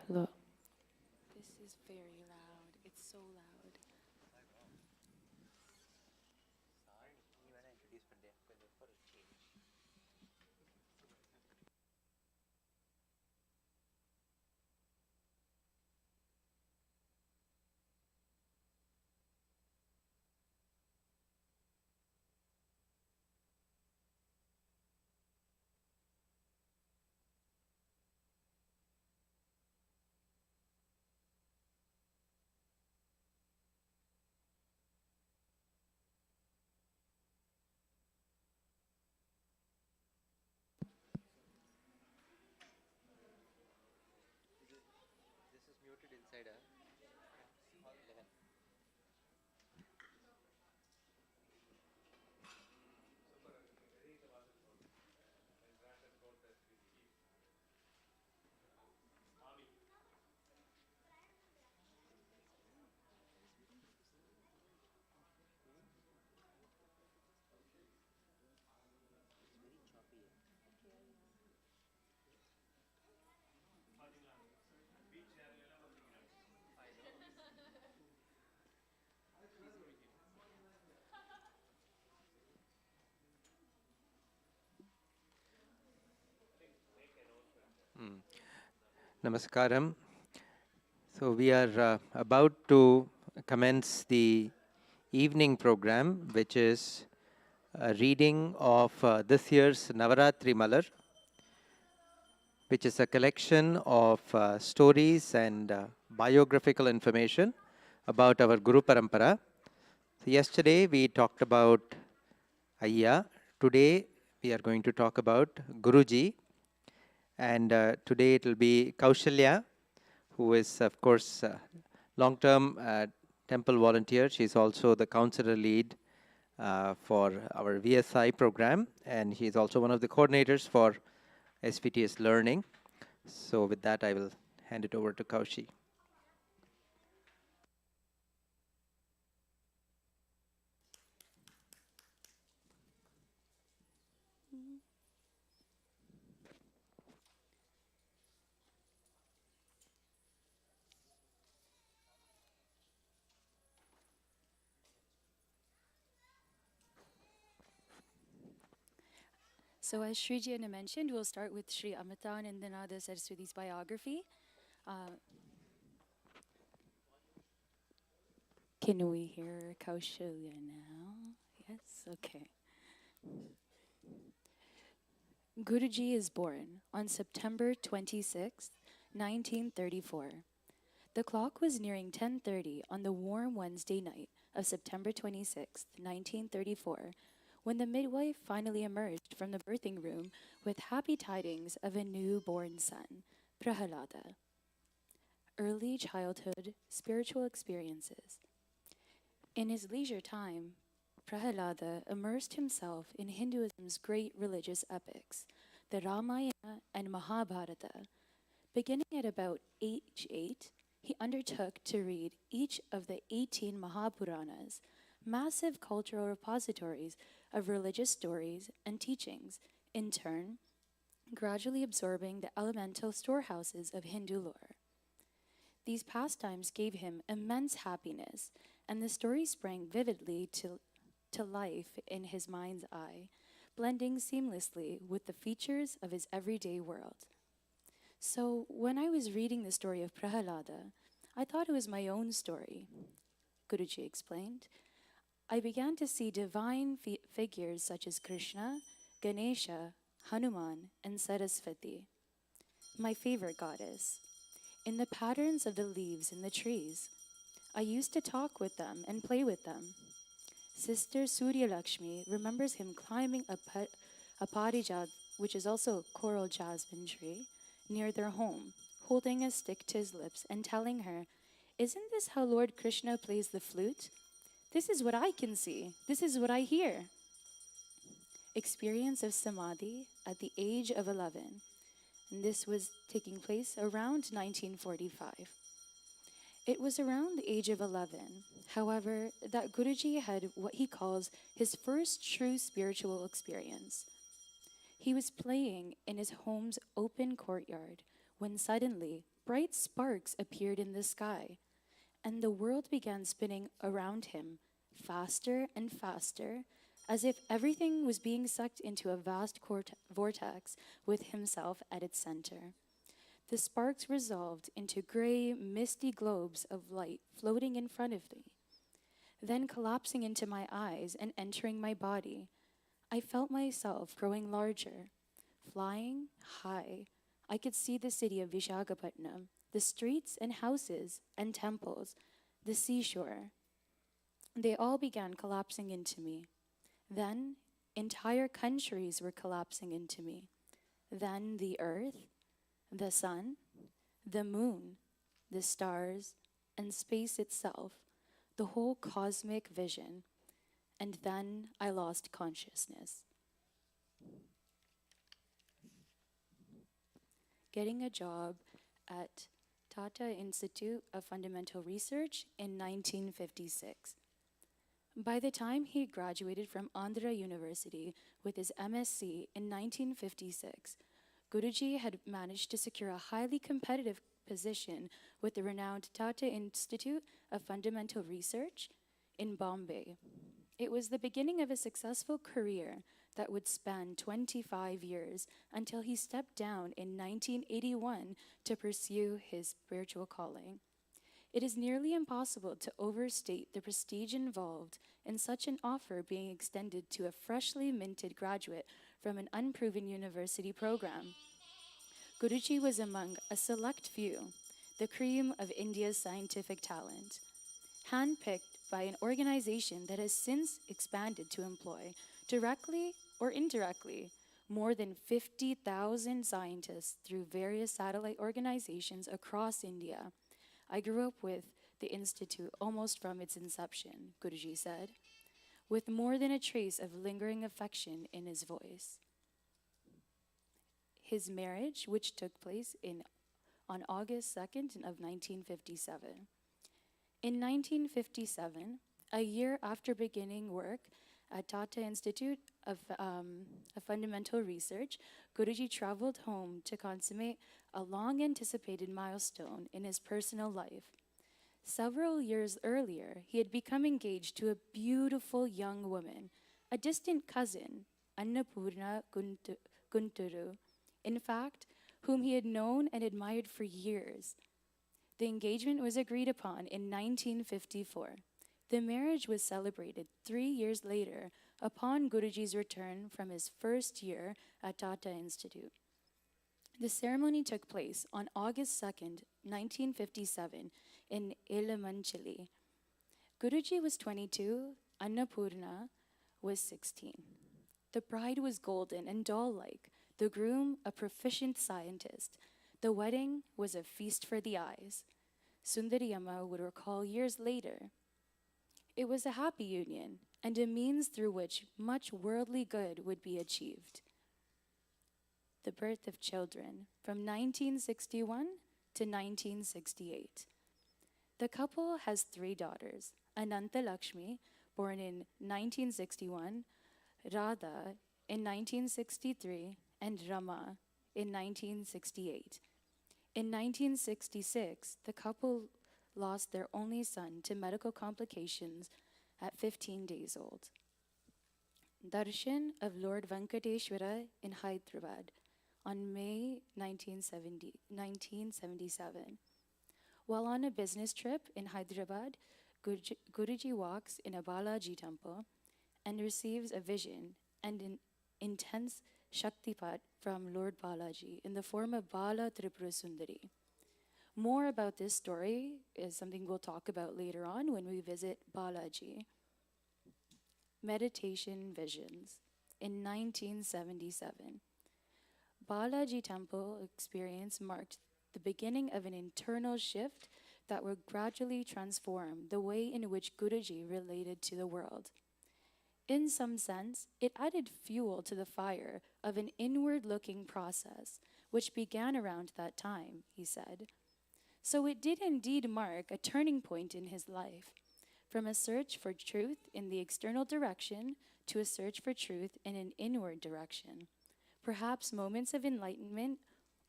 Hello. This is very loud. It's so loud. This is muted inside. Namaskaram. So we are about to commence the evening program, which is a reading of this year's Navaratri Malar, which is a collection of stories and biographical information about our Guru Parampara. So yesterday we talked about Ayya. Today we are going to talk about Guruji. And today it will be Kaushalya, who is, of course, long-term temple volunteer. She's also the counselor lead for our VSI program, and he is also one of the coordinators for SVTS Learning. So with that, I will hand it over to Kaushi. So as Sri Jana mentioned, we'll start with Sri Amatanandanada Saraswati's biography. Can we hear Kaushalya now? Yes? Okay. Guruji is born on September 26, 1934. The clock was nearing 10:30 on the warm Wednesday night of September 26, 1934, when the midwife finally emerged from the birthing room with happy tidings of a newborn son, Prahalada. Early childhood spiritual experiences. In his leisure time, Prahalada immersed himself in Hinduism's great religious epics, the Ramayana and Mahabharata. Beginning at about age 8, he undertook to read each of the 18 Mahapuranas, massive cultural repositories of religious stories and teachings, in turn, gradually absorbing the elemental storehouses of Hindu lore. These pastimes gave him immense happiness, and the story sprang vividly to life in his mind's eye, blending seamlessly with the features of his everyday world. So, when I was reading the story of Prahalada, I thought it was my own story, Guruji explained. I began to see divine figures such as Krishna, Ganesha, Hanuman, and Saraswati, my favorite goddess, in the patterns of the leaves in the trees. I used to talk with them and play with them. Sister Surya Lakshmi remembers him climbing a parijat, which is also a coral jasmine tree, near their home, holding a stick to his lips and telling her, "Isn't this how Lord Krishna plays the flute? This is what I can see. This is what I hear." Experience of samadhi at the age of 11. And this was taking place around 1945. It was around the age of 11, however, that Guruji had what he calls his first true spiritual experience. He was playing in his home's open courtyard when suddenly bright sparks appeared in the sky, and the world began spinning around him faster and faster, as if everything was being sucked into a vast vortex with himself at its center. The sparks resolved into gray, misty globes of light floating in front of me, then collapsing into my eyes and entering my body. I felt myself growing larger, flying high. I could see the city of Vishakhapatnam, the streets and houses and temples, the seashore. They all began collapsing into me. Then entire countries were collapsing into me. Then the earth, the sun, the moon, the stars, and space itself, the whole cosmic vision. And then I lost consciousness. Getting a job at Tata Institute of Fundamental Research in 1956. By the time he graduated from Andhra University with his MSc in 1956, Guruji had managed to secure a highly competitive position with the renowned Tata Institute of Fundamental Research in Bombay. It was the beginning of a successful career that would span 25 years until he stepped down in 1981 to pursue his spiritual calling. It is nearly impossible to overstate the prestige involved in such an offer being extended to a freshly minted graduate from an unproven university program. Guruji was among a select few, the cream of India's scientific talent, handpicked by an organization that has since expanded to employ, directly or indirectly, more than 50,000 scientists through various satellite organizations across India. I grew up with the Institute almost from its inception, Guruji said, with more than a trace of lingering affection in his voice. His marriage, which took place on August 2nd of 1957. In 1957, a year after beginning work at Tata Institute of Fundamental Research, Guruji traveled home to consummate a long-anticipated milestone in his personal life. Several years earlier, he had become engaged to a beautiful young woman, a distant cousin, Annapurna Gunturu, in fact, whom he had known and admired for years. The engagement was agreed upon in 1954. The marriage was celebrated 3 years later upon Guruji's return from his first year at Tata Institute. The ceremony took place on August 2nd, 1957 in Elamanchili. Guruji was 22, Annapurna was 16. The bride was golden and doll-like, the groom a proficient scientist. The wedding was a feast for the eyes. Sundariyamma would recall years later. It was a happy union and a means through which much worldly good would be achieved. The birth of children from 1961 to 1968. The couple has 3 daughters, Ananta Lakshmi, born in 1961, Radha in 1963, and Rama in 1968. In 1966, the couple lost their only son to medical complications at 15 days old. Darshan of Lord Venkateshwara in Hyderabad on May 1977. While on a business trip in Hyderabad, Guruji walks in a Balaji temple and receives a vision and an intense Shaktipat from Lord Balaji in the form of Bala Tripura Sundari. More about this story is something we'll talk about later on when we visit Balaji. Meditation visions in 1977. Balaji temple experience marked the beginning of an internal shift that would gradually transform the way in which Guruji related to the world. In some sense, it added fuel to the fire of an inward-looking process, which began around that time, he said. So it did indeed mark a turning point in his life, from a search for truth in the external direction to a search for truth in an inward direction, Perhaps moments of enlightenment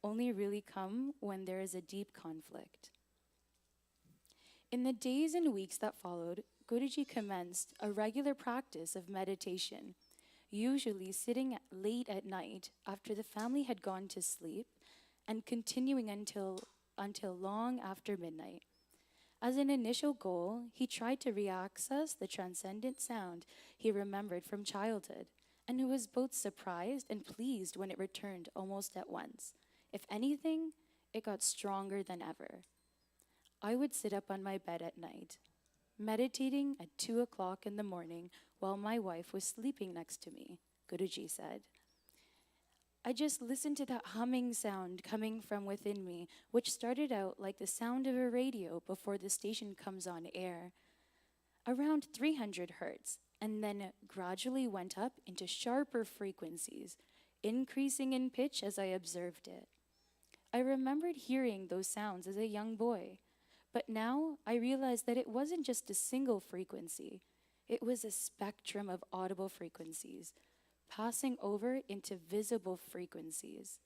only really come when there is a deep conflict. In the days and weeks that followed, Guruji commenced a regular practice of meditation, usually sitting late at night after the family had gone to sleep and continuing until long after midnight. As an initial goal, he tried to reaccess the transcendent sound he remembered from childhood, and he was both surprised and pleased when it returned almost at once. If anything, it got stronger than ever. I would sit up on my bed at night, meditating at 2 o'clock in the morning while my wife was sleeping next to me, Guruji said. I just listened to that humming sound coming from within me, which started out like the sound of a radio before the station comes on air, around 300 hertz, and then gradually went up into sharper frequencies, increasing in pitch as I observed it. I remembered hearing those sounds as a young boy, but now I realized that it wasn't just a single frequency, it was a spectrum of audible frequencies, passing over into visible frequencies.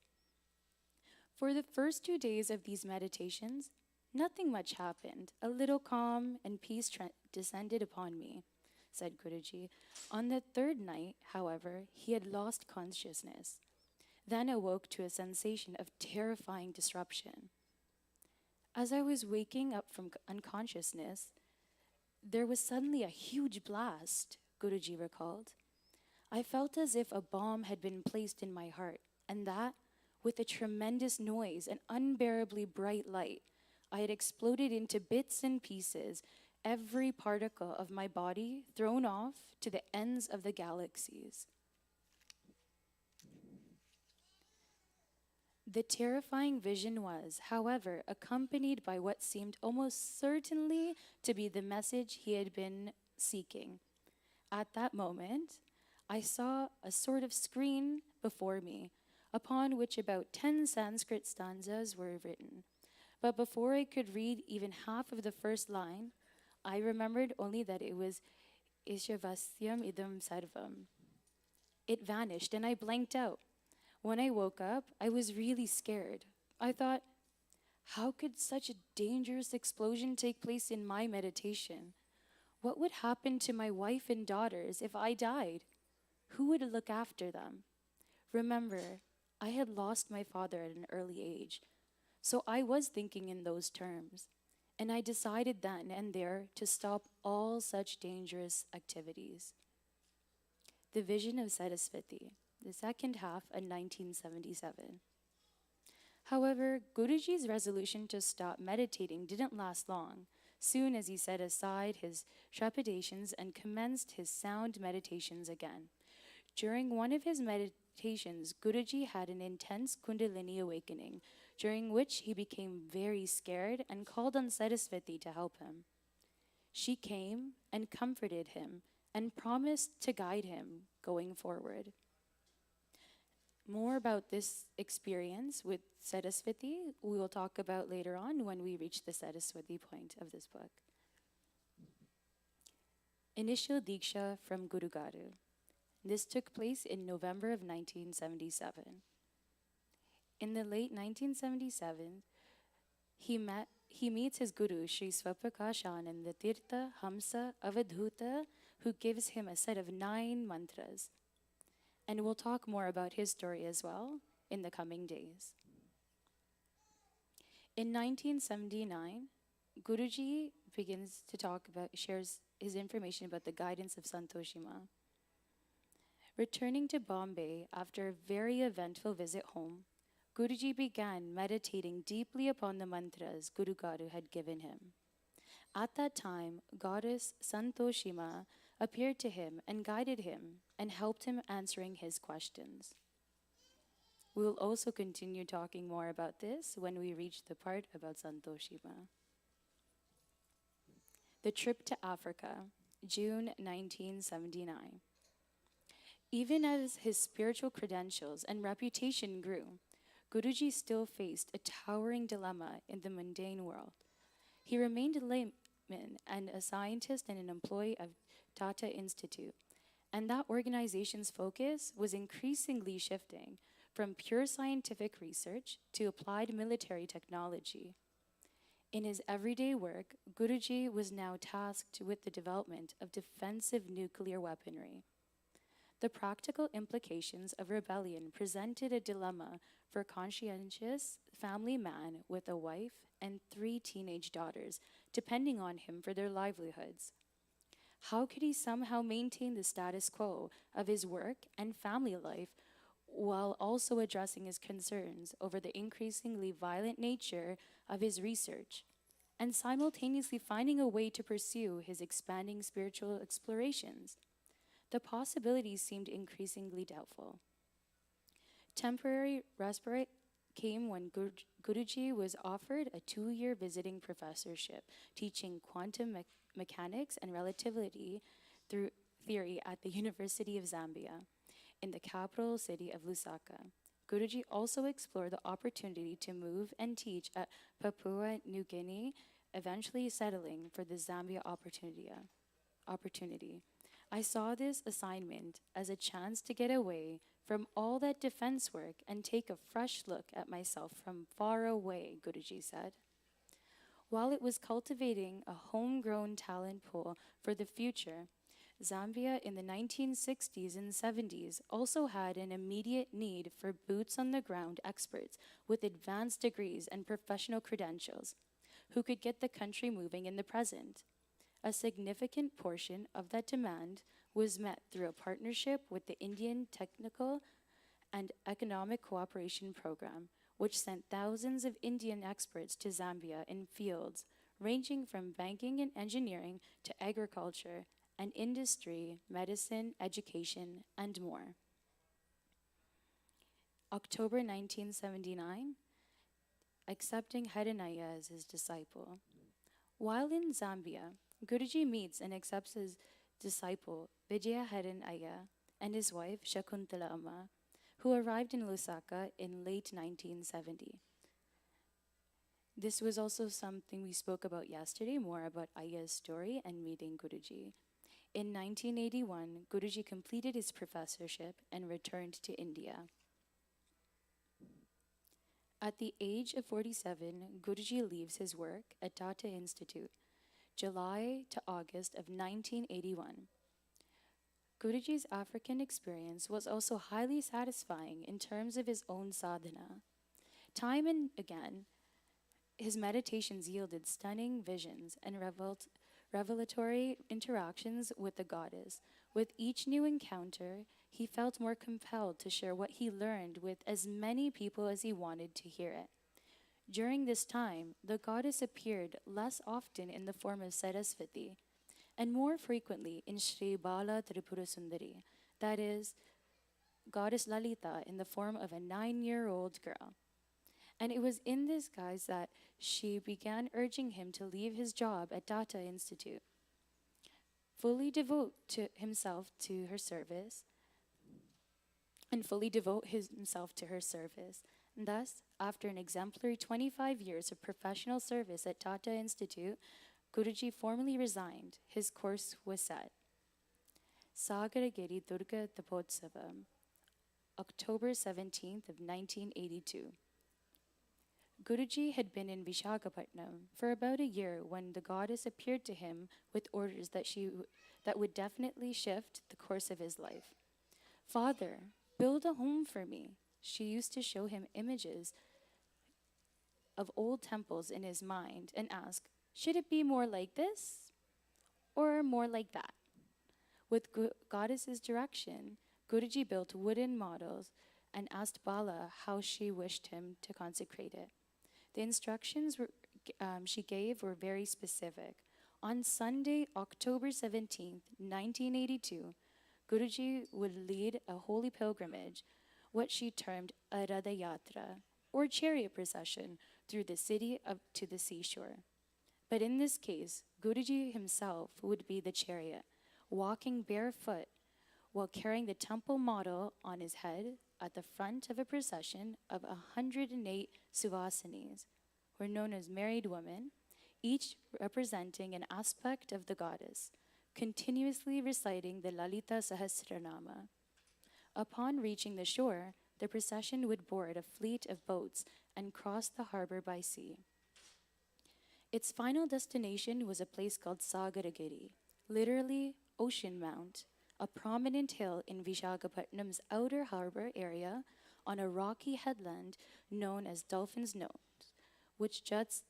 For the first 2 days of these meditations, nothing much happened. A little calm and peace descended upon me, said Guruji. On the third night, however, he had lost consciousness, then awoke to a sensation of terrifying disruption. As I was waking up from unconsciousness, there was suddenly a huge blast, Guruji recalled. I felt as if a bomb had been placed in my heart, and that, with a tremendous noise and unbearably bright light, I had exploded into bits and pieces, every particle of my body thrown off to the ends of the galaxies. The terrifying vision was, however, accompanied by what seemed almost certainly to be the message he had been seeking. At that moment, I saw a sort of screen before me, upon which about 10 Sanskrit stanzas were written. But before I could read even half of the first line, I remembered only that it was Ishavasyam idam sarvam. It vanished and I blanked out. When I woke up, I was really scared. I thought, how could such a dangerous explosion take place in my meditation? What would happen to my wife and daughters if I died? Who would look after them? Remember, I had lost my father at an early age, so I was thinking in those terms, and I decided then and there to stop all such dangerous activities. The Vision of Saraswati, the second half in 1977. However, Guruji's resolution to stop meditating didn't last long, soon as he set aside his trepidations and commenced his sound meditations again. During one of his meditations, Guruji had an intense Kundalini awakening, during which he became very scared and called on Saraswati to help him. She came and comforted him and promised to guide him going forward. More about this experience with Saraswati we will talk about later on when we reach the Saraswati point of this book. Initial Diksha from Guru Garu. This took place in November of 1977. In the late 1977, he meets his guru, Sri Swapakashananda Tirtha Hamsa Avadhuta, who gives him a set of 9 mantras. And we'll talk more about his story as well in the coming days. In 1979, Guruji begins to shares his information about the guidance of Santoshima. Returning to Bombay after a very eventful visit home, Guruji began meditating deeply upon the mantras Guru Garu had given him. At that time, goddess Santoshima appeared to him and guided him and helped him answering his questions. We will also continue talking more about this when we reach the part about Santoshima. The trip to Africa, June 1979. Even as his spiritual credentials and reputation grew, Guruji still faced a towering dilemma in the mundane world. He remained a layman and a scientist and an employee of Tata Institute, and that organization's focus was increasingly shifting from pure scientific research to applied military technology. In his everyday work, Guruji was now tasked with the development of defensive nuclear weaponry. The practical implications of rebellion presented a dilemma for a conscientious family man with a wife and 3 teenage daughters, depending on him for their livelihoods. How could he somehow maintain the status quo of his work and family life while also addressing his concerns over the increasingly violent nature of his research and simultaneously finding a way to pursue his expanding spiritual explorations? The possibilities seemed increasingly doubtful. Temporary respite came when Guruji was offered a 2-year visiting professorship teaching quantum mechanics and relativity through theory at the University of Zambia in the capital city of Lusaka. Guruji also explored the opportunity to move and teach at Papua New Guinea, eventually settling for the Zambia opportunity. I saw this assignment as a chance to get away from all that defense work and take a fresh look at myself from far away, Guruji said. While it was cultivating a homegrown talent pool for the future, Zambia in the 1960s and 70s also had an immediate need for boots on the ground experts with advanced degrees and professional credentials who could get the country moving in the present. A significant portion of that demand was met through a partnership with the Indian Technical and Economic Cooperation Program, which sent thousands of Indian experts to Zambia in fields ranging from banking and engineering to agriculture and industry, medicine, education, and more. October 1979, accepting Harinaya as his disciple. While in Zambia, Guruji meets and accepts his disciple Vijaya Harinaya and his wife Shakuntala Amma, who arrived in Lusaka in late 1970. This was also something we spoke about yesterday, more about Aya's story and meeting Guruji. In 1981, Guruji completed his professorship and returned to India. At the age of 47, Guruji leaves his work at Tata Institute, July to August of 1981. Guruji's African experience was also highly satisfying in terms of his own sadhana. Time and again, his meditations yielded stunning visions and revelatory interactions with the goddess. With each new encounter, he felt more compelled to share what he learned with as many people as he wanted to hear it. During this time, the goddess appeared less often in the form of Saraswati and more frequently in Sri Bala Tripura Sundari, that is, goddess Lalita in the form of a 9-year-old girl. And it was in this guise that she began urging him to leave his job at Tata Institute, fully devote himself to her service. And thus, after an exemplary 25 years of professional service at Tata Institute, Guruji formally resigned. His course was set. Sagaragiri Durga Tapotsavam, October 17th of 1982. Guruji had been in Vishakhapatnam for about a year when the goddess appeared to him with orders that would definitely shift the course of his life. Father, build a home for me. She used to show him images of old temples in his mind and ask, should it be more like this or more like that? With goddess's direction, Guruji built wooden models and asked Bala how she wished him to consecrate it. The instructions she gave were very specific. On Sunday, October 17th, 1982, Guruji would lead a holy pilgrimage, what she termed a Radha Yatra, or chariot procession, through the city up to the seashore. But in this case, Guruji himself would be the chariot, walking barefoot while carrying the temple model on his head at the front of a procession of 108 Suvasinis, who are known as married women, each representing an aspect of the goddess, continuously reciting the Lalita Sahasranama. Upon reaching the shore, the procession would board a fleet of boats and cross the harbor by sea. Its final destination was a place called Sagaragiri, literally Ocean Mount, a prominent hill in Vishakhapatnam's outer harbor area on a rocky headland known as Dolphin's Nose, which juts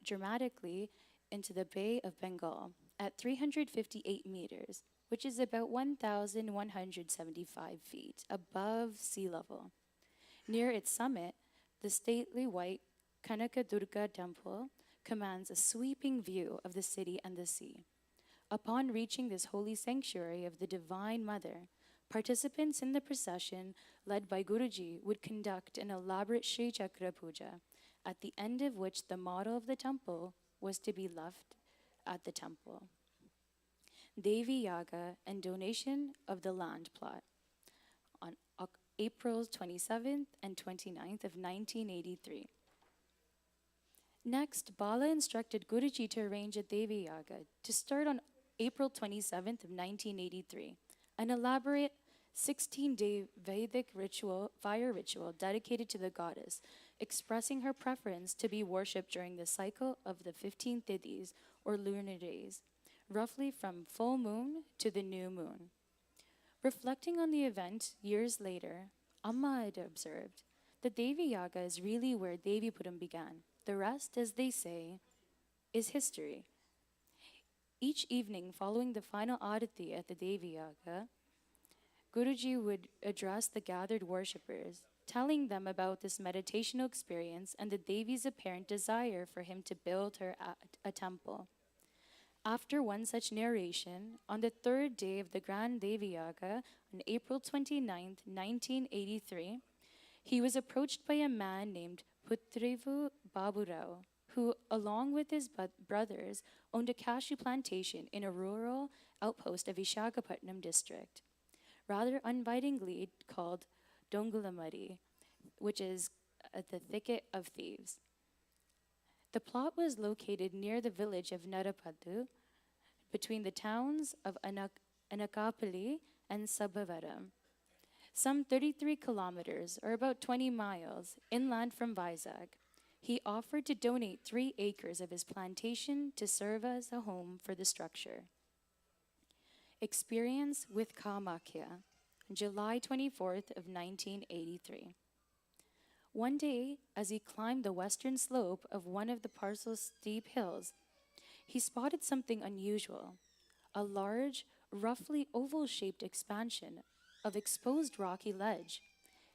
dramatically into the Bay of Bengal at 358 meters, which is about 1,175 feet above sea level. Near its summit, the stately white Kanaka Durga temple commands a sweeping view of the city and the sea. Upon reaching this holy sanctuary of the Divine Mother, participants in the procession, led by Guruji, would conduct an elaborate Sri Chakra Puja, at the end of which the motto of the temple was to be left at the temple. Devi Yaga and donation of the land plot on April 27th and 29th of 1983. Next, Bala instructed Guruji to arrange a Devi Yaga to start on April 27th of 1983, an elaborate 16-day Vedic fire ritual dedicated to the goddess, expressing her preference to be worshipped during the cycle of the 15 Tithis, or lunar days, roughly from full moon to the new moon. Reflecting on the event years later, Amma had observed, the Devi Yaga is really where Devipuram began. The rest, as they say, is history. Each evening following the final Arati at the Devi Yaga, Guruji would address the gathered worshippers, telling them about this meditational experience and the Devi's apparent desire for him to build her a temple. After one such narration, on the third day of the Grand Devi Yaga, on April 29, 1983, he was approached by a man named Putrivu Baburao, who, along with his brothers, owned a cashew plantation in a rural outpost of Vishakhapatnam district, rather invitingly called Dongulamari, which is the thicket of thieves. The plot was located near the village of Narapadu, between the towns of Anakapalli and Sabhavaram, some 33 kilometers, or about 20 miles, inland from Vizag. He offered to donate 3 acres of his plantation to serve as a home for the structure. Experience with Kamakya, July 24th of 1983. One day, as he climbed the western slope of one of the parcel's steep hills, he spotted something unusual, a large, roughly oval-shaped expansion of exposed rocky ledge,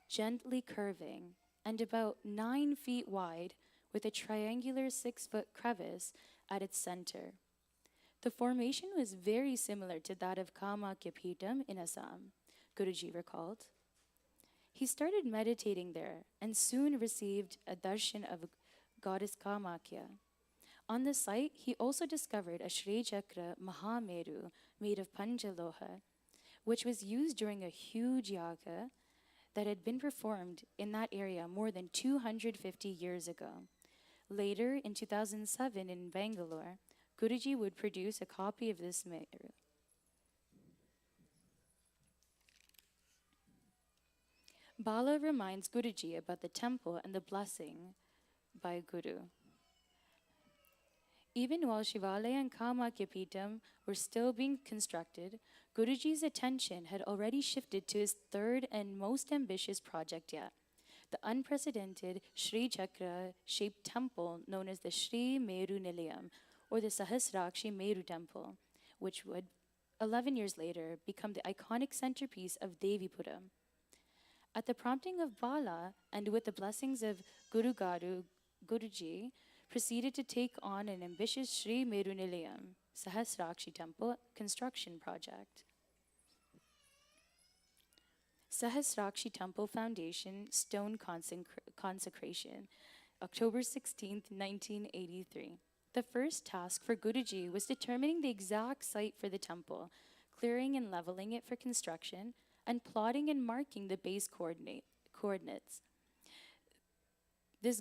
gently curving and about 9 feet wide, with a triangular 6-foot crevice at its center. The formation was very similar to that of Kamakya Peetham in Assam, Guruji recalled. He started meditating there and soon received a darshan of goddess Kamakya. On the site, he also discovered a Sri Chakra Mahameru made of Panchaloha, which was used during a huge yaga that had been performed in that area more than 250 years ago. Later, in 2007 in Bangalore, Guruji would produce a copy of this Meru. Bala reminds Guruji about the temple and the blessing by Guru. Even while Shivalaya and Kamakya Peetham were still being constructed, Guruji's attention had already shifted to his third and most ambitious project yet, the unprecedented Sri Chakra-shaped temple known as the Sri Meru Nilayam, or the Sahasrakshi Meru Temple, which would, 11 years later, become the iconic centerpiece of Devipuram. At the prompting of Bala, and with the blessings of Guruji proceeded to take on an ambitious Sri Meru Nilayam, Sahasrakshi Temple construction project. Sahasrakshi Temple Foundation Stone Consecration, October 16, 1983. The first task for Guruji was determining the exact site for the temple, clearing and leveling it for construction, and plotting and marking the base coordinates. This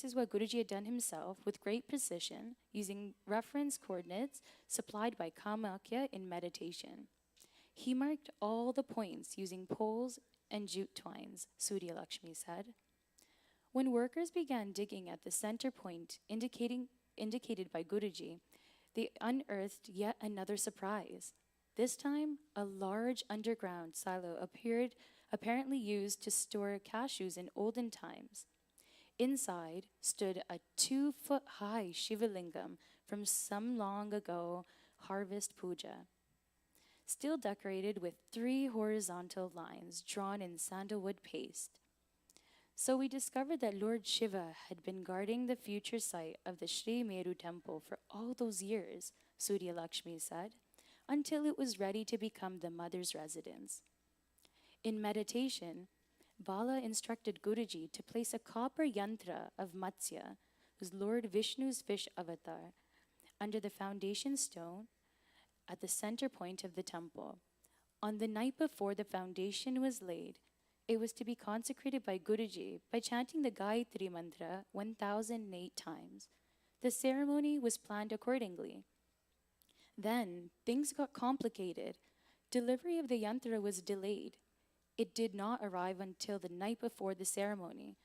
is what Guruji had done himself with great precision, using reference coordinates supplied by Kamakya in meditation. He marked all the points using poles and jute twines, Surya Lakshmi said. When workers began digging at the center point indicated by Guruji, they unearthed yet another surprise. This time, a large underground silo appeared, apparently used to store cashews in olden times. Inside stood a 2-foot-high Shivalingam from some long ago harvest puja, still decorated with 3 horizontal lines drawn in sandalwood paste. So we discovered that Lord Shiva had been guarding the future site of the Sri Meru Temple for all those years, Surya Lakshmi said, until it was ready to become the mother's residence. In meditation, Bala instructed Guruji to place a copper yantra of Matsya, who's Lord Vishnu's fish avatar, under the foundation stone at the center point of the temple. On the night before the foundation was laid, it was to be consecrated by Guruji by chanting the Gayatri Mantra 1008 times. The ceremony was planned accordingly. Then things got complicated. Delivery of the yantra was delayed. It did not arrive until the night before the ceremony,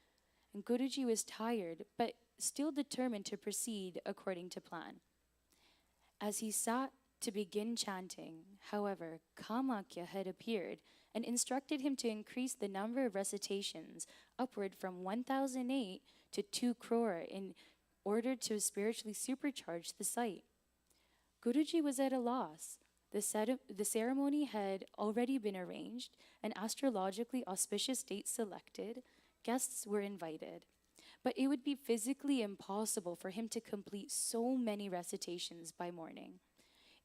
and Guruji was tired but still determined to proceed according to plan. As he sat to begin chanting, however, Kamakya had appeared and instructed him to increase the number of recitations upward from 1008 to 2 crore in order to spiritually supercharge the site. Guruji was at a loss. The ceremony had already been arranged, an astrologically auspicious date selected, guests were invited. But it would be physically impossible for him to complete so many recitations by morning.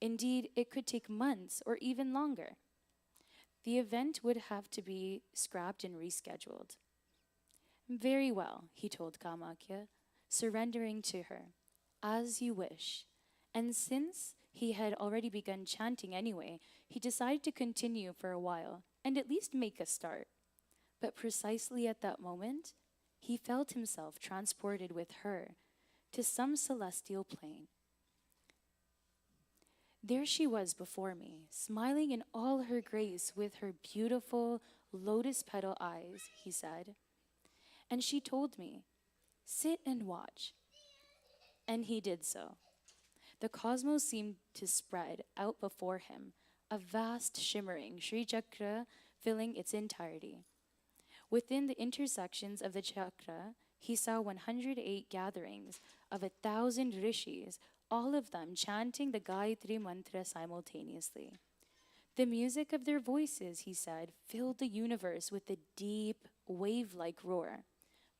Indeed, it could take months or even longer. The event would have to be scrapped and rescheduled. Very well, he told Kamakya, surrendering to her. As you wish. And since he had already begun chanting anyway, he decided to continue for a while and at least make a start. But precisely at that moment, he felt himself transported with her to some celestial plane. There she was before me, smiling in all her grace with her beautiful lotus petal eyes, he said. And she told me, sit and watch. And he did so. The cosmos seemed to spread out before him, a vast shimmering Sri Chakra filling its entirety. Within the intersections of the chakra, he saw 108 gatherings of 1,000 rishis, all of them chanting the Gayatri Mantra simultaneously. The music of their voices, he said, filled the universe with a deep, wave-like roar.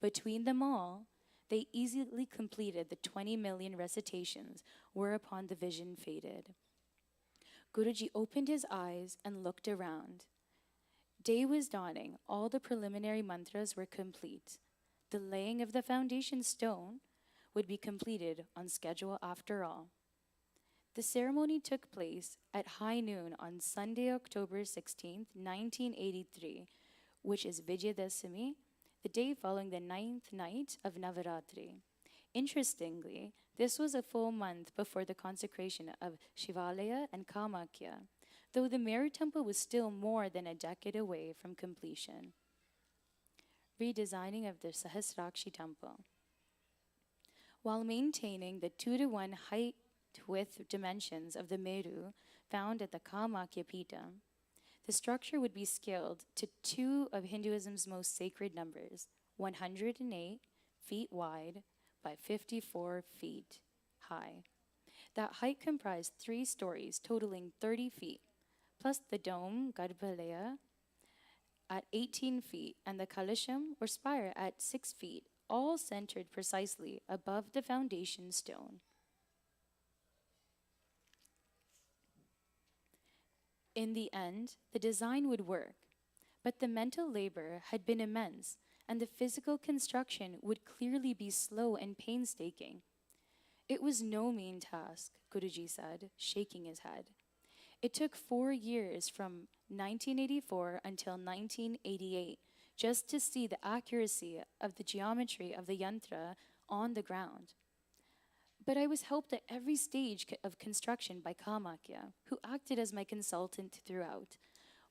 Between them all, they easily completed the 20 million recitations, whereupon the vision faded. Guruji opened his eyes and looked around. Day was dawning. All the preliminary mantras were complete. The laying of the foundation stone would be completed on schedule after all. The ceremony took place at high noon on Sunday, October 16th, 1983, which is Vijayadashami, the day following the 9th night of Navaratri. Interestingly, this was a full month before the consecration of Shivalaya and Kamakya, though the Meru Temple was still more than a decade away from completion. Redesigning of the Sahasrakshi Temple. While maintaining the 2-to-1 height-width dimensions of the Meru found at the Kamakya Pita, the structure would be scaled to 2 of Hinduism's most sacred numbers, 108 feet wide by 54 feet high. That height comprised 3 stories totaling 30 feet, plus the dome, Garbhalaya, at 18 feet, and the Kalasham, or spire, at 6 feet, all centered precisely above the foundation stone. In the end, the design would work, but the mental labor had been immense, and the physical construction would clearly be slow and painstaking. It was no mean task, Guruji said, shaking his head. It took 4 years from 1984 until 1988 just to see the accuracy of the geometry of the yantra on the ground. But I was helped at every stage of construction by Kamakya, who acted as my consultant throughout.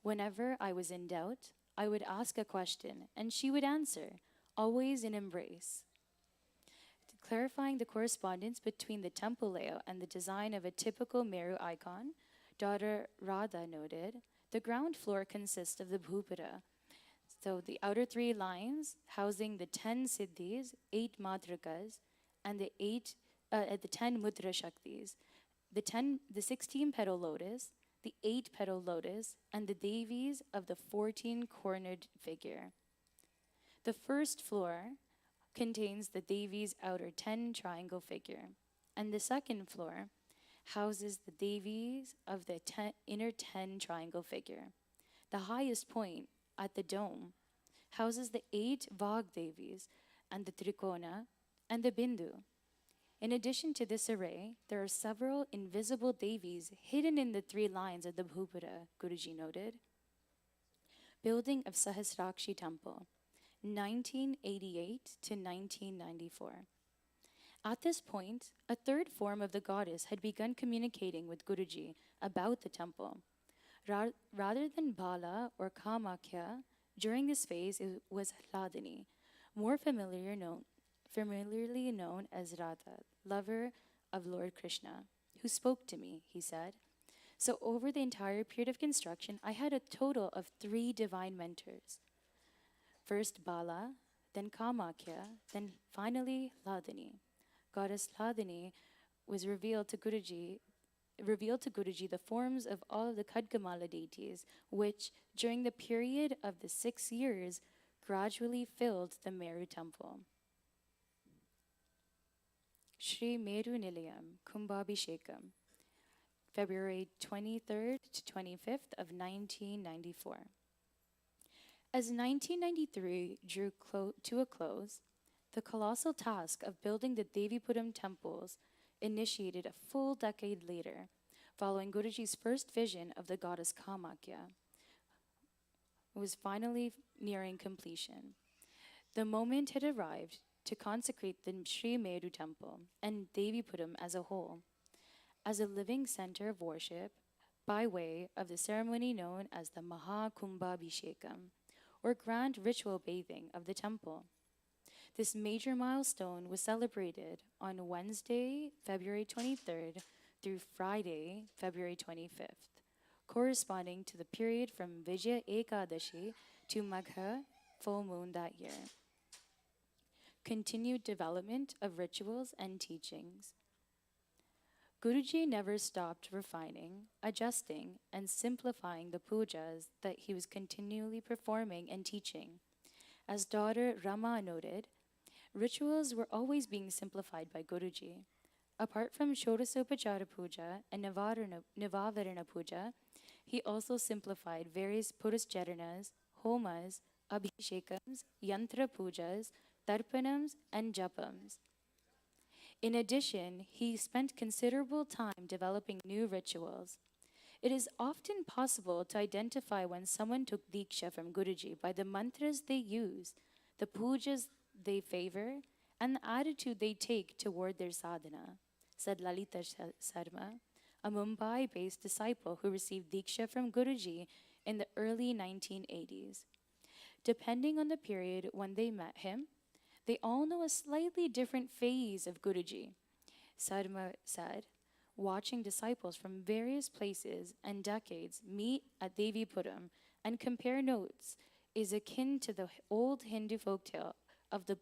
Whenever I was in doubt, I would ask a question, and she would answer, always in embrace. Clarifying the correspondence between the temple layout and the design of a typical Meru icon, daughter Radha noted, the ground floor consists of the bhupara. So the outer three lines housing the 10 siddhis, 8 matrakas, and the 10 mudra shaktis, the 16 petal lotus, the 8 petal lotus, and the devis of the 14 cornered figure. The first floor contains the Devi's outer 10 triangle figure, and the second floor houses the Devis of the inner 10 triangle figure. The highest point at the dome houses the 8 Vag Devis and the Trikona and the Bindu. In addition to this array, there are several invisible Devis hidden in the 3 lines of the Bhupara, Guruji noted. Building of Sahasrakshi Temple, 1988 to 1994. At this point, a third form of the goddess had begun communicating with Guruji about the temple. Rather than Bala or Kamakya, during this phase it was Hladini, more familiarly known as Radha, lover of Lord Krishna, who spoke to me, he said. So over the entire period of construction, I had a total of 3 divine mentors. First Bala, then Kamakya, then finally Hladini. Goddess Hladini was revealed to Guruji the forms of all of the Khadgamala deities, which during the period of the 6 years gradually filled the Meru temple. Sri Meru Nilayam, Kumbhabhishekam, February 23rd to 25th of 1994. As 1993 drew to a close, the colossal task of building the Devipuram temples initiated a full decade later, following Guruji's first vision of the goddess Kamakya, was finally nearing completion. The moment had arrived to consecrate the Sri Meru temple and Devipuram as a whole as a living center of worship by way of the ceremony known as the Mahakumbhabhishekam, or grand ritual bathing of the temple. This major milestone was celebrated on Wednesday, February 23rd through Friday, February 25th, corresponding to the period from Vijaya Ekadashi to Magha, full moon that year. Continued development of rituals and teachings. Guruji never stopped refining, adjusting, and simplifying the pujas that he was continually performing and teaching. As daughter Rama noted, rituals were always being simplified by Guruji. Apart from Shodasopachara Puja and Navavarana Puja, he also simplified various Purusjaranas, homas, abhishekams, yantra pujas, tarpanams, and japams. In addition, he spent considerable time developing new rituals. It is often possible to identify when someone took Diksha from Guruji by the mantras they use, the pujas they favor, and the attitude they take toward their sadhana, said Lalita Sarma, a Mumbai-based disciple who received Diksha from Guruji in the early 1980s. Depending on the period when they met him, they all know a slightly different phase of Guruji. Sarma said, watching disciples from various places and decades meet at Devipuram and compare notes is akin to the old Hindu folktale of the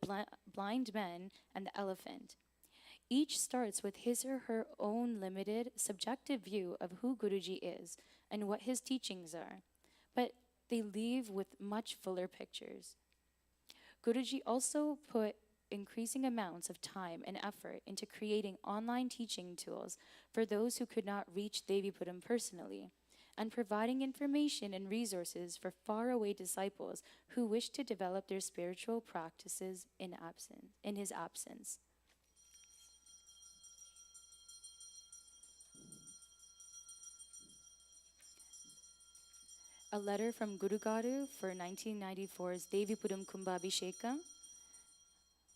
blind man and the elephant. Each starts with his or her own limited, subjective view of who Guruji is and what his teachings are, but they leave with much fuller pictures. Guruji also put increasing amounts of time and effort into creating online teaching tools for those who could not reach Devipuram personally, and providing information and resources for faraway disciples who wish to develop their spiritual practices in his absence. A letter from Guru Garu for 1994's Devipuram Kumbhabhishekam.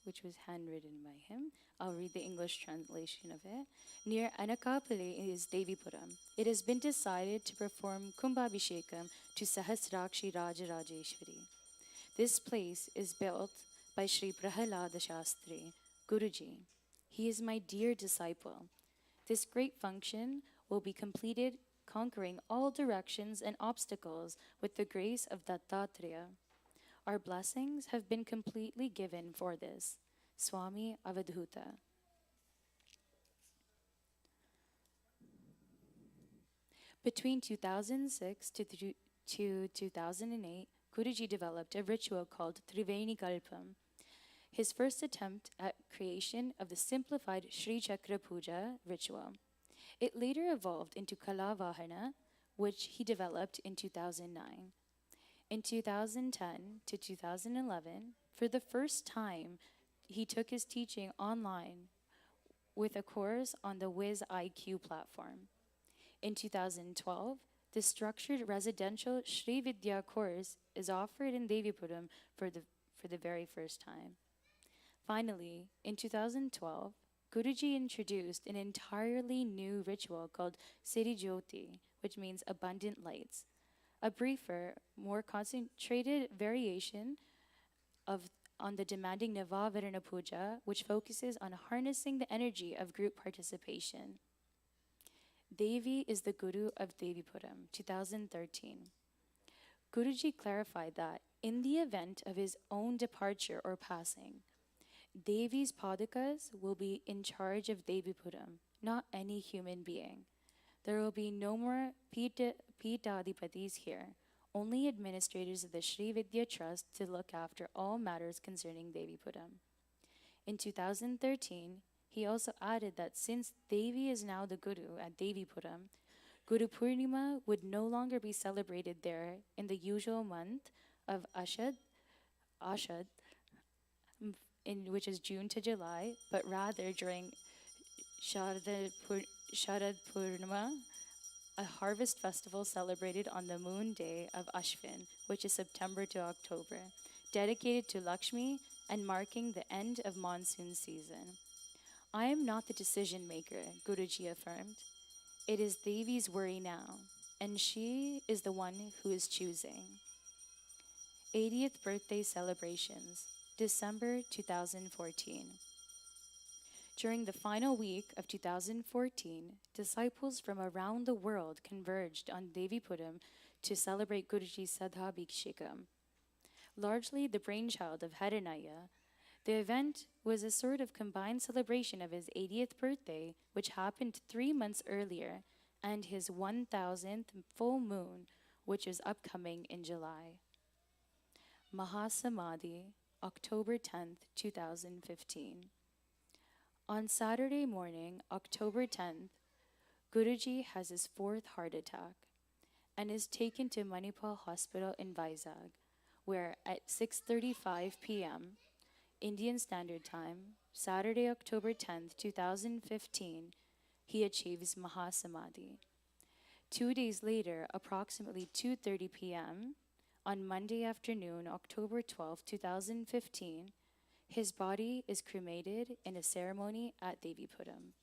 which was handwritten by him. I'll read the English translation of it. Near Anakapali is Devipuram. It has been decided to perform Kumbhabhishekam to Sahasrakshi Rajarajeswari. This place is built by Sri Prahalada Shastri, Guruji. He is my dear disciple. This great function will be completed conquering all directions and obstacles with the grace of Dattatreya. Our blessings have been completely given for this. Swami Avadhuta. Between 2006 to 2008, Guruji developed a ritual called Triveni Kalpam. His first attempt at creation of the simplified Sri Chakra Puja ritual. It later evolved into Kalavahana, which he developed in 2009. In 2010 to 2011, for the first time, he took his teaching online with a course on the Wiz IQ platform. In 2012, the structured residential Sri Vidya course is offered in Devipuram for the very first time. Finally, in 2012, Guruji introduced an entirely new ritual called Siri Jyoti, which means abundant lights, a briefer, more concentrated variation on the demanding Navaratri Puja, which focuses on harnessing the energy of group participation. Devi is the Guru of Devipuram, 2013. Guruji clarified that in the event of his own departure or passing, Devi's Padakas will be in charge of Devipuram, not any human being. There will be no more Pitadipatis here, only administrators of the Sri Vidya Trust to look after all matters concerning Devipuram. In 2013, he also added that since Devi is now the Guru at Devipuram, Guru Purnima would no longer be celebrated there in the usual month of Ashad, which is June to July, but rather during Sharad Purnima, a harvest festival celebrated on the moon day of Ashvin, which is September to October, dedicated to Lakshmi and marking the end of monsoon season. I am not the decision maker, Guruji affirmed. It is Devi's worry now, and she is the one who is choosing. 80th birthday celebrations, December 2014. During the final week of 2014, disciples from around the world converged on Devipuram to celebrate Guruji's Sadhabhikshikam. Largely the brainchild of Harinaya, the event was a sort of combined celebration of his 80th birthday, which happened 3 months earlier, and his 1000th full moon, which is upcoming in July. Mahasamadhi, October 10th, 2015. On Saturday morning, October 10th, Guruji has his 4th heart attack and is taken to Manipal Hospital in Vizag, where at 6:35 p.m. Indian Standard Time, Saturday, October 10th, 2015, he achieves Mahasamadhi. 2 days later, approximately 2:30 p.m., on Monday afternoon, October 12th, 2015, his body is cremated in a ceremony at Devipuram.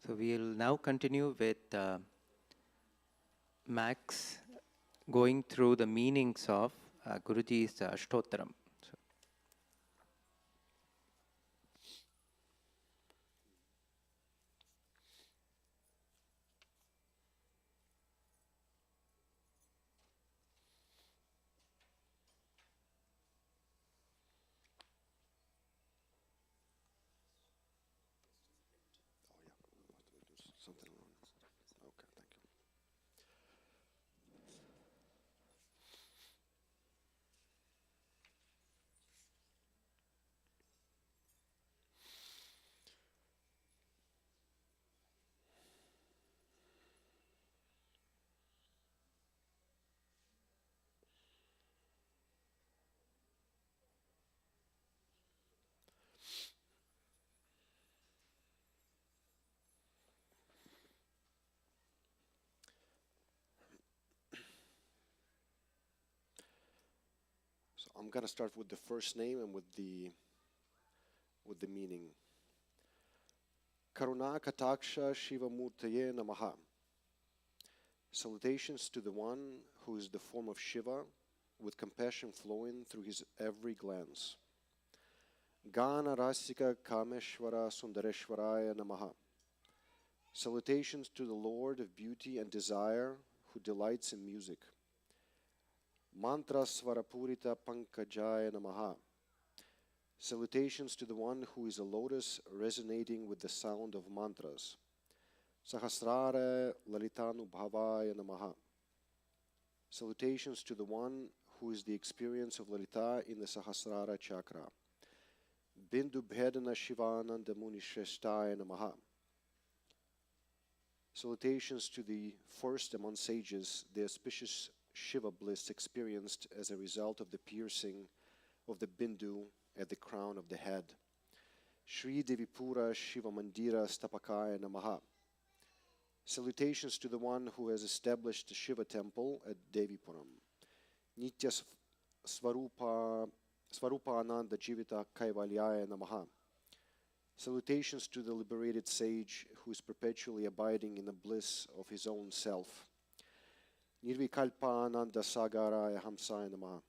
So we'll now continue with Max going through the meanings of Guruji's Stotram. So, I'm going to start with the first name and with the meaning. Karuna Kataksha Shiva Murtaye Namaha. Salutations to the one who is the form of Shiva, with compassion flowing through his every glance. Gana Rasika Kameshwara Sundareshwaraya Namaha. Salutations to the Lord of beauty and desire, who delights in music. Mantra Svarapurita Pankajaya Namaha. Salutations to the one who is a lotus resonating with the sound of mantras. Sahasrara Lalitanu Bhavaya Namaha. Salutations to the one who is the experience of Lalita in the Sahasrara chakra. Bindu Bhedana Shivananda Muni Shrestaya Namaha. Salutations to the first among sages, the auspicious Shiva bliss experienced as a result of the piercing of the Bindu at the crown of the head. Sri Devipura Shiva Mandira Stapakaya Namaha. Salutations to the one who has established the Shiva Temple at Devipuram. Nitya Svarupananda Jivita Kaivalyaya Namaha. Salutations to the liberated sage who is perpetually abiding in the bliss of his own self. Nirvikalpananda Sagaraya Hamsaya Namaha.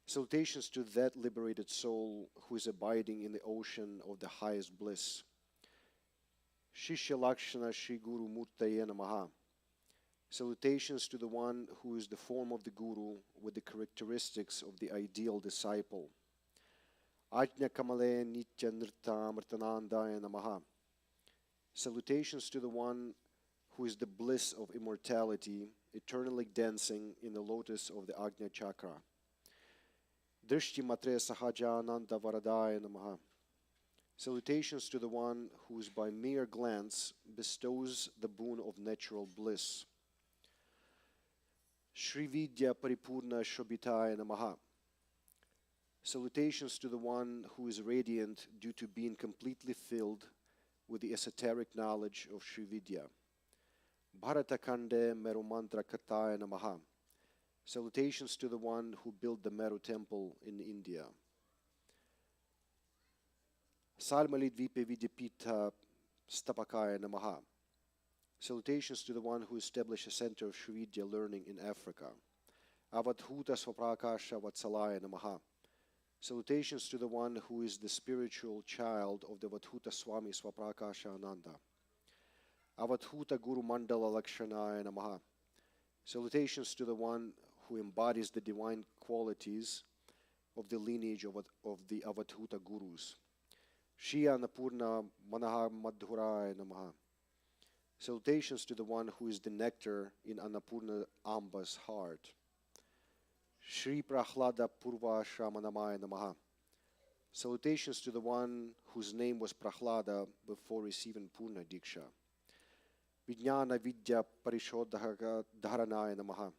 Salutations to that liberated soul who is abiding in the ocean of the highest bliss. Shishya Lakshana Shri Guru Murtaye Namaha. Salutations to the one who is the form of the Guru with the characteristics of the ideal disciple. Ajna Kamale Nitya Nirta Amritanandaya Namaha. Salutations to the one who is the bliss of immortality, eternally dancing in the lotus of the Ajna Chakra. Drishti Matre Sahajananda Varadaya Namaha. Salutations to the one who is by mere glance bestows the boon of natural bliss. Sri Vidya Paripurna Shobhitaya Namaha. Salutations to the one who is radiant due to being completely filled with the esoteric knowledge of Sri Vidya. Bharata Kande Meru Mantra Kataya Namaha. Salutations to the one who built the Meru Temple in India. Salmali Dvipe Vidyapita Stapakaya Namaha. Salutations to the one who established a center of Sri Vidya learning in Africa. Avadhuta Svaprakasha Vatsalaya Namaha. Salutations to the one who is the spiritual child of the Vadhuta Swami Svaprakasha Ananda. Avadhuta Guru Mandala Lakshanaya Namaha. Salutations to the one who embodies the divine qualities of the lineage of the Avadhuta Gurus. Shriya Napurna Manaha Madhuraya Namaha. Salutations to the one who is the nectar in Annapurna Amba's heart. Shri Prahlada Purva Shramanamaya Namaha. Salutations to the one whose name was Prahlada before receiving Purna Diksha. Vijnana Vidya Parishodhaka Dharanaya Namaha.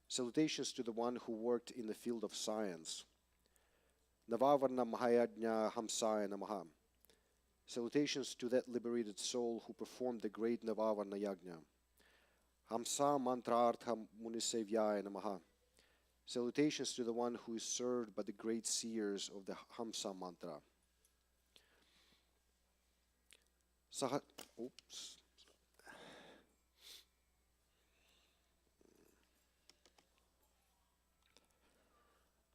Salutations to the one who worked in the field of science. Navavarna Mahayajna Hamsaya Namaha. Salutations to that liberated soul who performed the great Navavarna Yajna. Hamsa Mantrartha Munisevyaya Namaha. Salutations to the one who is served by the great seers of the Hamsa Mantra.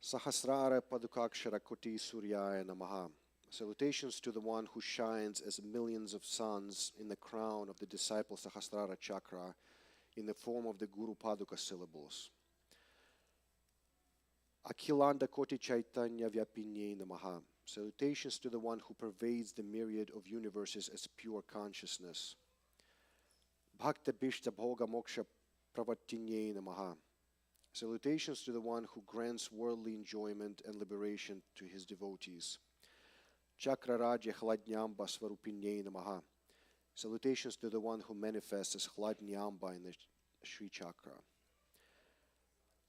Sahasrara Padukakshara Koti Suryaya Namaha. Salutations to the one who shines as millions of suns in the crown of the disciple Sahasrara Chakra in the form of the Guru Paduka syllables. Akhilanda Koti Chaitanya Vyapinye Namaha. Salutations to the one who pervades the myriad of universes as pure consciousness. Bhakta Bhishta Bhoga Moksha Pravattinye Namaha. Salutations to the one who grants worldly enjoyment and liberation to his devotees. Chakra Raja Hladnyamba Svarupinye Namaha. Salutations to the one who manifests as Hladnyamba in the Sri Chakra.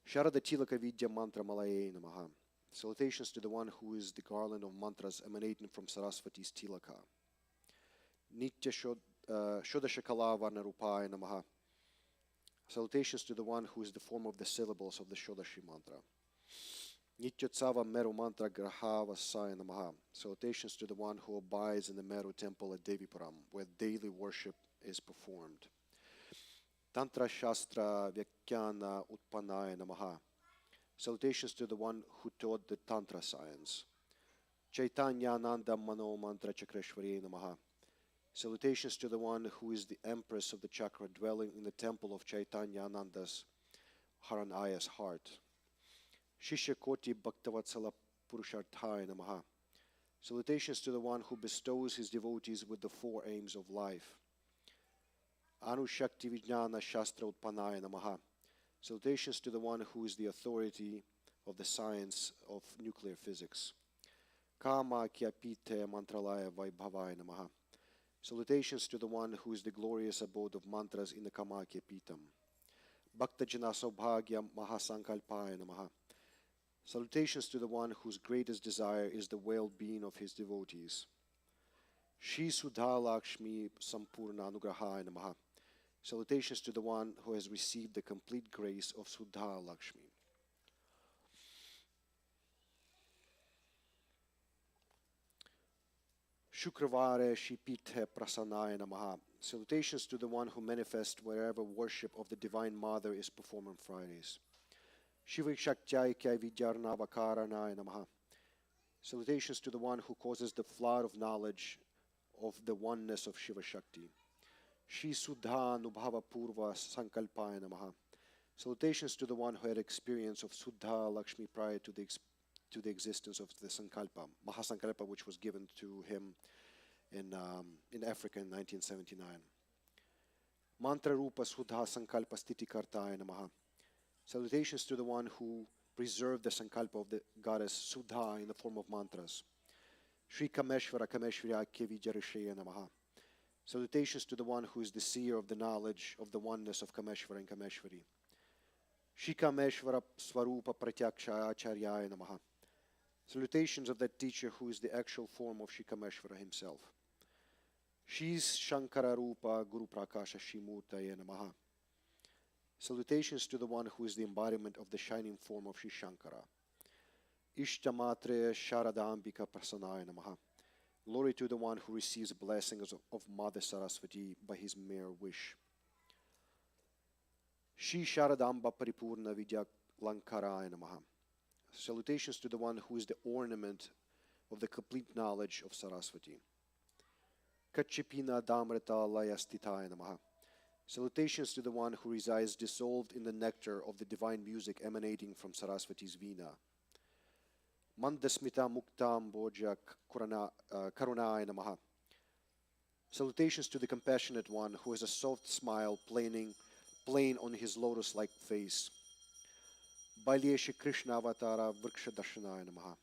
Sharada Tilaka Vidya Mantra Malaye Namaha. Salutations to the one who is the garland of mantras emanating from Saraswati's Tilaka. Nitya Shodashakala Varnarupaya Namaha. Salutations to the one who is the form of the syllables of the Shodashi mantra. Nityotsava Meru Mantra Grahavasaya Namaha. Salutations to the one who abides in the Meru Temple at Devipuram, where daily worship is performed. Tantra Shastra Vyakyana Utpanaya Namaha. Salutations to the one who taught the Tantra science. Chaitanyananda Mano Mantra Chakreshwari Namaha. Salutations to the one who is the Empress of the Chakra dwelling in the temple of Chaitanyananda's Haranaya's heart. Shishya Koti Bhaktavatsala Purusharthaya Namaha. Salutations to the one who bestows his devotees with the four aims of life. Anushakti Vijnana Shastra Utpanaya Namaha. Salutations to the one who is the authority of the science of nuclear physics. Kamakya Pite Mantralaya Vaibhavaya Namaha. Salutations to the one who is the glorious abode of mantras in the Kamakya Pitam. Bhaktajana Saubhagya Mahasankalpaya Namaha. Salutations to the one whose greatest desire is the well-being of his devotees. Shri Sudha Lakshmi Sampurna Anugrahaya Namaha. Salutations to the one who has received the complete grace of Sudha Lakshmi. Shukravare Shipithe Prasanaya Namaha. Salutations to the one who manifests wherever worship of the Divine Mother is performed on Fridays. Shiva Shaktyaikai Vidyarnavakarana Namaha. Salutations to the one who causes the flood of knowledge of the oneness of Shiva Shakti. Shri Sudha Nubhava Purva Sankalpaya Namaha. Salutations to the one who had experience of Sudha Lakshmi prior to the existence of the Sankalpa, Mahasankalpa, which was given to him in Africa in 1979. Mantra Rupa Sudha Sankalpa Stiti Kartaya Namaha. Salutations to the one who preserved the Sankalpa of the goddess Sudha in the form of mantras. Sri Kameshvara Kameshvara Kevijarishaya Namaha. Salutations to the one who is the seer of the knowledge of the oneness of Kameshvara and Kameshvari. Shri Kameshvara Swarupa Pratyaksha Acharyaya Namaha. Salutations of that teacher who is the actual form of Shri Kameshvara himself. Shri Shankara Rupa Guru Prakasha Shimurtaya Namaha. Salutations to the one who is the embodiment of the shining form of Shri Shankara. Ishtamatre Sharadambika Prasanaya Namaha. Glory to the one who receives blessings of Mother Saraswati by his mere wish. Shri Sharadamba Paripurna Vidya Lankaraya Namaha. Salutations to the one who is the ornament of the complete knowledge of Saraswati. Kachipina Damrita Layastitaya Namaha. Salutations to the one who resides dissolved in the nectar of the divine music emanating from Saraswati's Veena. Mandasmita Muktam Bojak Karunaya Namaha. Salutations to the compassionate one who has a soft smile playing on his lotus-like face. Balyeshi Krishna Avatara Vriksha Darshanaya Namaha.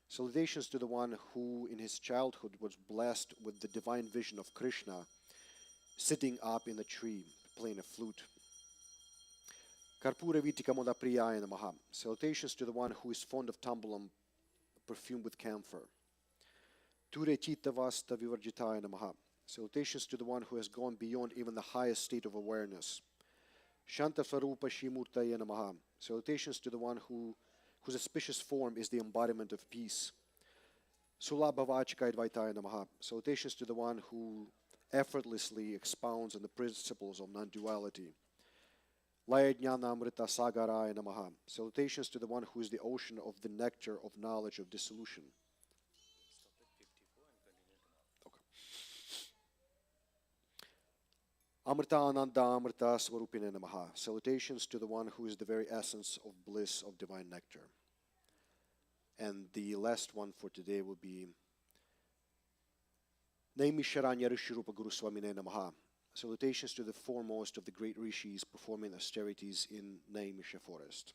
Salutations to the one who in his childhood was blessed with the divine vision of Krishna sitting up in a tree playing a flute. Karpura Vitika Moda Priyaya Namaha. Salutations to the one who is fond of tambulam perfumed with camphor. Ture Chitta Vasta Vivarjitaya Namaha. Salutations to the one who has gone beyond even the highest state of awareness. Shanta Swarupa Shimurtaya Namaha. Salutations to the one whose auspicious form is the embodiment of peace. Sulabhavachika Advaitaya Namaha. Salutations to the one who effortlessly expounds on the principles of non-duality. Laya Jnana Amrita Sagaraya Namaha. Salutations to the one who is the ocean of the nectar of knowledge of dissolution. Amrita Ananda Amrita Swarupine Namaha. Salutations to the one who is the very essence of bliss of divine nectar. And the last one for today will be Naimisharanya Rishirupa Guru Swamine Namaha. Salutations to the foremost of the great rishis performing austerities in Naimisha forest.